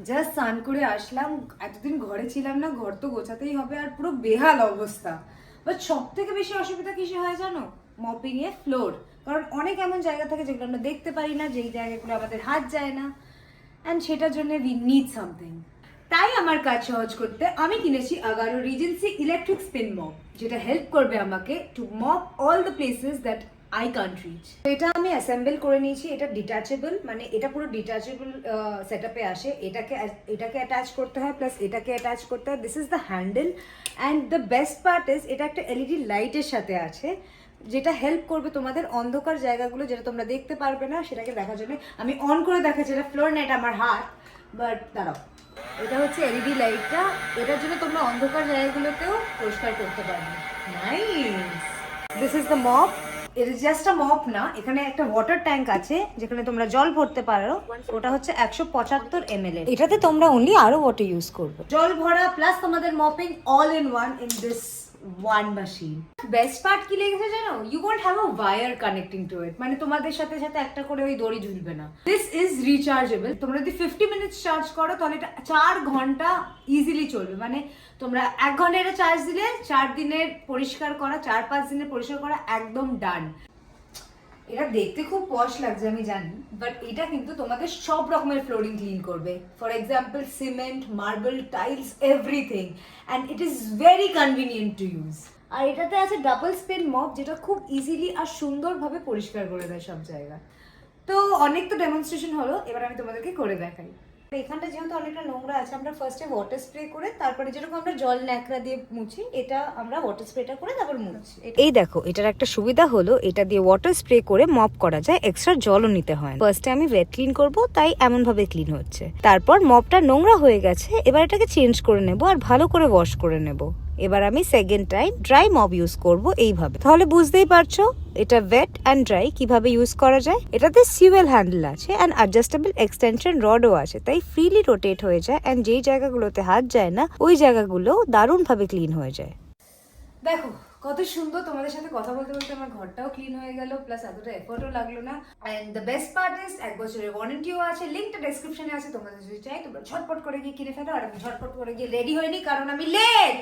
Just স্নান করে আসলাম, এতদিন ঘরে ছিলাম না, ঘর তো গোছাতেই হবে আর পুরো বেহাল অবস্থা। বাট সব থেকে বেশি অসুবিধা কিসে হয় জানো? মপিং এ ফ্লোর। কারণ অনেক এমন জায়গা থাকে যেগুলো আমরা দেখতে পারি না, যেই জায়গাগুলো আমাদের হাত যায় না, অ্যান্ড সেটার জন্য উই নিড সামথিং। তাই আমার কাজ সহজ করতে আমি কিনেছি Agaro regency electric spin mop, যেটা হেল্প করবে আমাকে to mop all the places that I can't reach. এটা আমি অ্যাসেম্বল করে নিয়েছি। এটা ডিটাচেবল, মানে এটা পুরো ডিটাচেবল সেটআপে আসে। এটাকে অ্যাটাচ করতে হয়, প্লাস এটাকে অ্যাটাচ করতে হয়। This is the handle, and the best part is এটা একটা এলইডি লাইটের সাথে আছে, যেটা হেল্প করবে তোমাদের অন্ধকার জায়গাগুলো যেটা তোমরা দেখতে পারবে না সেটাকে দেখার জন্য। আমি অন করে দেখাচ্ছি, এটা ফ্লোর না, এটা আমার হাত। বাট দাঁড়াও, এটা হচ্ছে এলইডি লাইটটা, এটার জন্য তোমরা অন্ধকার জায়গাগুলোতেও পরিষ্কার করতে পারবে। Nice. This is the mop. It is just a mop না, এখানে একটা ওয়াটার ট্যাঙ্ক আছে যেখানে তোমরা জল ভরতে পারো। ওটা হচ্ছে 175 ml এর। এটাতে তোমরা অনলি আরো ওয়াটার ইউজ করবে। জল ভরা প্লাস তোমাদের mopping all in one in this one machine. Best part কি লেগেছে জানো? You won't have a wire connecting to it, মানে তোমাদের সাথে সাথে একটা করে ওই দড়ি ঝুলবে না। This is rechargeable. তোমরা যদি 50 মিনিটস চার্জ করো তাহলে এটা 4 ঘন্টা ইজিলি চলবে। মানে তোমরা 1 ঘন্টা এটা চার্জ দিলে 4 দিনের পরিষ্কার করা, 4-5 দিনের পরিষ্কার করা একদম ডান। এটা দেখতে খুব পশ লাগছে আমি জানি, বাট এটা কিন্তু তোমাদের সব রকমের ফ্লোরিং ক্লিন করবে। For example cement, marble, tiles, everything, and it is very convenient to use. আর এটাতে আছে ডাবল স্পিন মপ, যেটা খুব ইজিলি আর সুন্দরভাবে পরিষ্কার করে দেয় সব জায়গা। তো অনেক তো ডেমনস্ট্রেশন হলো, এবার আমি তোমাদেরকে করে দেখাই। এখানটা যেহেতু অনেকটা নোংরা আছে, আমরা ফার্স্টে ওয়াটার স্প্রে করে, তারপরে যেরকম আমরা জল ন্যাকড়া দিয়ে মুছি, এটা আমরা ওয়াটার স্প্রেটা করে তারপর মুছি। এই দেখো, এটার একটা সুবিধা হলো এটা দিয়ে ওয়াটার স্প্রে করে মপ করা যায়, এক্সট্রা জলও নিতে হয়। ফার্স্টে আমি ওয়েট ক্লিন করব, তাই এমন ভাবে ক্লিন হচ্ছে। তারপর মপটা নোংরা হয়ে গেছে, এবার এটাকে চেঞ্জ করে নেব আর ভালো করে ওয়াশ করে নেব। এবার আমি second time dry mop use করব এইভাবে। তাহলে বুঝতেই পারছো এটা ওয়েট অ্যান্ড ড্রাই কিভাবে ইউজ করা যায়। এটাতে সিউয়েল হ্যান্ডেল আছে অ্যান্ড অ্যাডজাস্টেবল এক্সটেনশন রডও আছে, তাই ফ্রিলি রোটেট হয়ে যায়, অ্যান্ড যেই জায়গাগুলোতে হাত যায় না ওই জায়গাগুলো দারুণভাবে ক্লিন হয়ে যায়। দেখো কত সুন্দর, তোমাদের সাথে কথা বলতে বলতে আমার ঘরটাও ক্লিন হয়ে গেল, প্লাস এতটা এফোর্টও লাগলো না। And the best part is 1 বছরের ওয়ারেন্টিও আছে। লিঙ্কটা ডেসক্রিপশনে আছে, তোমাদের যদি চাই তোমরা ঝটপট করে গিয়ে কিনে ফেলো। আর আমি ঝটপট করে গিয়ে রেডি হইনি কারণ আমি লেট।